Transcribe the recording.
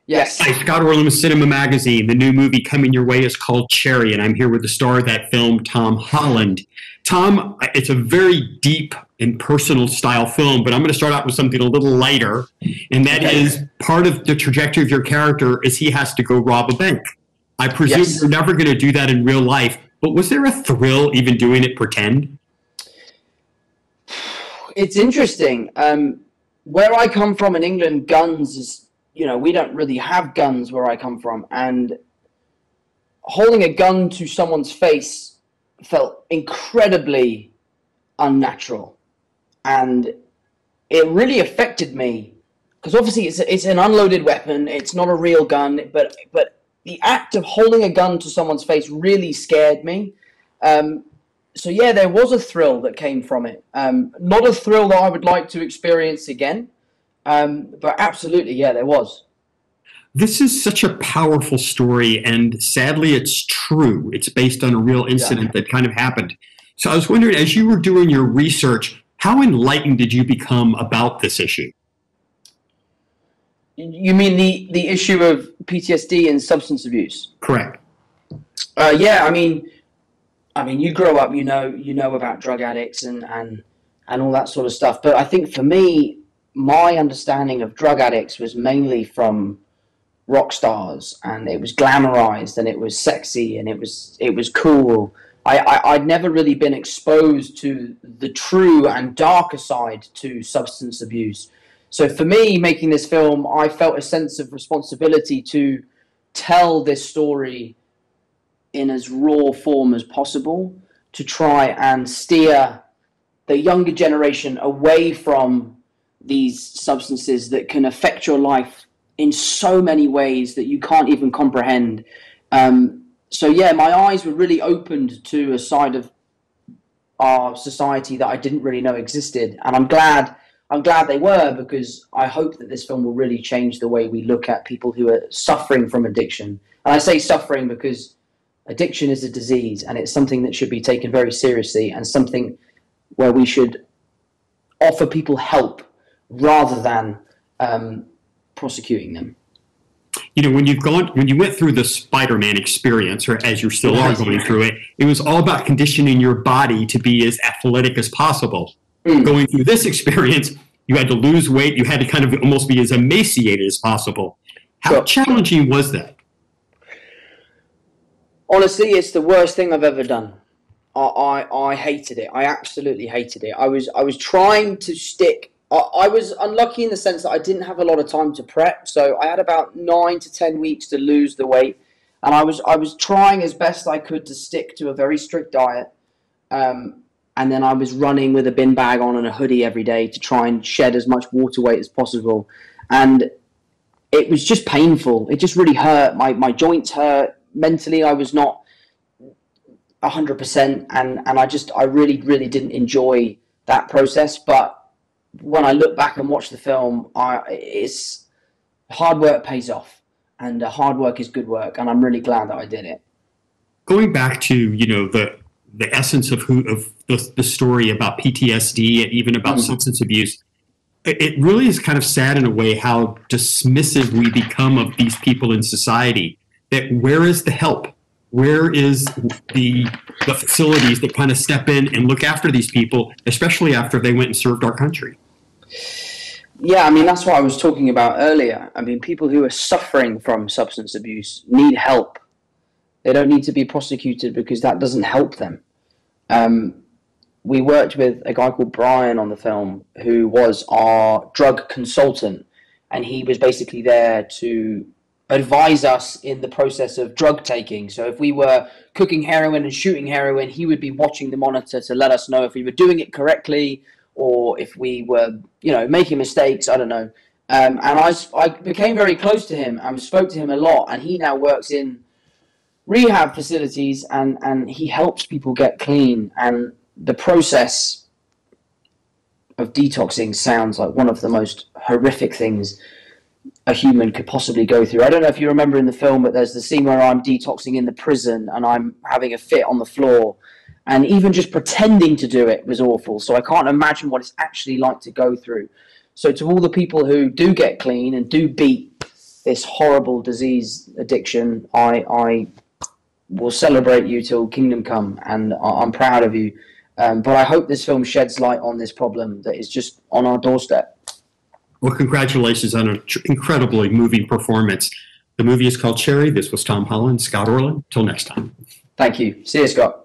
Yes. Hi, Scott Orlin with Cinema Magazine. The new movie coming your way is called Cherry, and I'm here with the star of that film, Tom Holland. Tom, it's a very deep and personal style film, but I'm going to start out with something a little lighter, and that is part of the trajectory of your character is he has to go rob a bank. I presume you're never going to do that in real life, but was there a thrill even doing it pretend? It's interesting. Where I come from in England, guns is, we don't really have guns where I come from. And holding a gun to someone's face felt incredibly unnatural. And it really affected me. Because obviously it's an unloaded weapon. It's not a real gun. But the act of holding a gun to someone's face really scared me. So yeah, there was a thrill that came from it. Not a thrill that I would like to experience again, but absolutely, yeah, there was. This is such a powerful story, and sadly, it's true. It's based on a real incident that kind of happened. So I was wondering, as you were doing your research, how enlightened did you become about this issue? You mean the issue of PTSD and substance abuse? Correct. Yeah, I mean, you grow up, you know about drug addicts and all that sort of stuff. But I think for me, my understanding of drug addicts was mainly from rock stars, and it was glamorized, and it was sexy, and it was cool. I'd never really been exposed to the true and darker side to substance abuse. So for me, making this film, I felt a sense of responsibility to tell this story in as raw form as possible, to try and steer the younger generation away from these substances that can affect your life in so many ways that you can't even comprehend. So yeah, my eyes were really opened to a side of our society that I didn't really know existed, and I'm glad they were, because I hope that this film will really change the way we look at people who are suffering from addiction. And I say suffering because addiction is a disease, and it's something that should be taken very seriously, and something where we should offer people help rather than prosecuting them. When you went through the Spider-Man experience, or as you still are going through it, it was all about conditioning your body to be as athletic as possible. Going through this experience, you had to lose weight. You had to kind of almost be as emaciated as possible. How challenging was that? Honestly, it's the worst thing I've ever done. I hated it. I absolutely hated it. I was trying to stick. I was unlucky in the sense that I didn't have a lot of time to prep. So I had about 9 to 10 weeks to lose the weight, and I was trying as best I could to stick to a very strict diet. And then I was running with a bin bag on and a hoodie every day to try and shed as much water weight as possible. And it was just painful. It just really hurt. My joints hurt. Mentally, I was not 100%, and I really, really didn't enjoy that process. But when I look back and watch the film, it's hard work pays off, and hard work is good work, and I'm really glad that I did it. Going back to the essence of the story about PTSD and even about substance abuse, it really is kind of sad in a way how dismissive we become of these people in society. That where is the help? Where is the facilities that kind of step in and look after these people, especially after they went and served our country? Yeah, I mean, that's what I was talking about earlier. I mean, people who are suffering from substance abuse need help. They don't need to be prosecuted because that doesn't help them. We worked with a guy called Brian on the film who was our drug consultant, and he was basically there to advise us in the process of drug taking. So if we were cooking heroin and shooting heroin, he would be watching the monitor to let us know if we were doing it correctly or if we were, making mistakes. I don't know. And I became very close to him and spoke to him a lot. And he now works in rehab facilities, and he helps people get clean. And the process of detoxing sounds like one of the most horrific things a human could possibly go through. I don't know if you remember in the film, but there's the scene where I'm detoxing in the prison and I'm having a fit on the floor, and even just pretending to do it was awful. So I can't imagine what it's actually like to go through. So to all the people who do get clean and do beat this horrible disease addiction, I will celebrate you till kingdom come, and I'm proud of you. But I hope this film sheds light on this problem that is just on our doorstep. Well, congratulations on an incredibly moving performance. The movie is called Cherry. This was Tom Holland, Scott Orlin. Till next time. Thank you. See you, Scott.